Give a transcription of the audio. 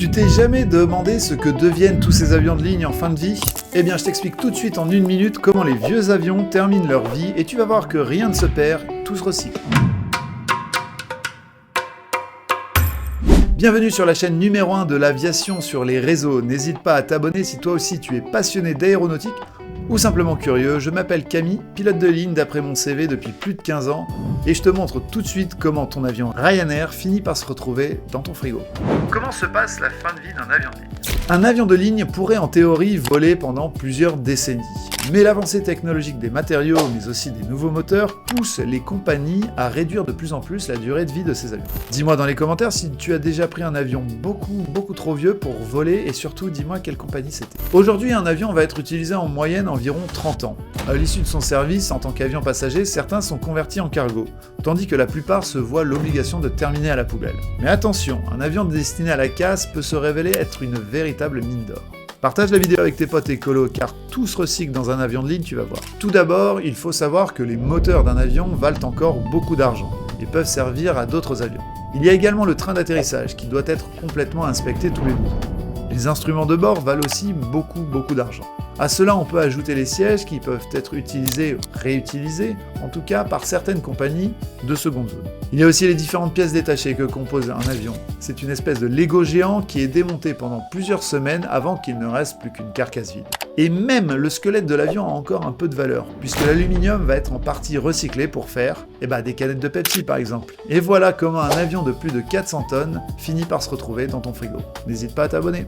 Tu t'es jamais demandé ce que deviennent tous ces avions de ligne en fin de vie? Eh bien, je t'explique tout de suite en une minute comment les vieux avions terminent leur vie et tu vas voir que rien ne se perd, tout se recycle. Bienvenue sur la chaîne numéro 1 de l'aviation sur les réseaux. N'hésite pas à t'abonner si toi aussi tu es passionné d'aéronautique ou simplement curieux. Je m'appelle Camille, pilote de ligne d'après mon CV depuis plus de 15 ans et je te montre tout de suite comment ton avion Ryanair finit par se retrouver dans ton frigo. Comment se passe la fin de vie d'un avion de ligne? Un avion de ligne pourrait en théorie voler pendant plusieurs décennies. Mais l'avancée technologique des matériaux, mais aussi des nouveaux moteurs, pousse les compagnies à réduire de plus en plus la durée de vie de ces avions. Dis-moi dans les commentaires si tu as déjà pris un avion beaucoup trop vieux pour voler et surtout dis-moi quelle compagnie c'était. Aujourd'hui, un avion va être utilisé en moyenne environ 30 ans. À l'issue de son service en tant qu'avion passager, certains sont convertis en cargo, tandis que la plupart se voient l'obligation de terminer à la poubelle. Mais attention, un avion destiné à la casse peut se révéler être une véritable mine d'or. Partage la vidéo avec tes potes écolos car tout se recycle dans un avion de ligne, tu vas voir. Tout d'abord, il faut savoir que les moteurs d'un avion valent encore beaucoup d'argent et peuvent servir à d'autres avions. Il y a également le train d'atterrissage qui doit être complètement inspecté tous les 12 ans. Les instruments de bord valent aussi beaucoup d'argent. À cela, on peut ajouter les sièges qui peuvent être utilisés, réutilisés, en tout cas par certaines compagnies de seconde zone. Il y a aussi les différentes pièces détachées que compose un avion. C'est une espèce de Lego géant qui est démonté pendant plusieurs semaines avant qu'il ne reste plus qu'une carcasse vide. Et même le squelette de l'avion a encore un peu de valeur, puisque l'aluminium va être en partie recyclé pour faire des canettes de Pepsi par exemple. Et voilà comment un avion de plus de 400 tonnes finit par se retrouver dans ton frigo. N'hésite pas à t'abonner.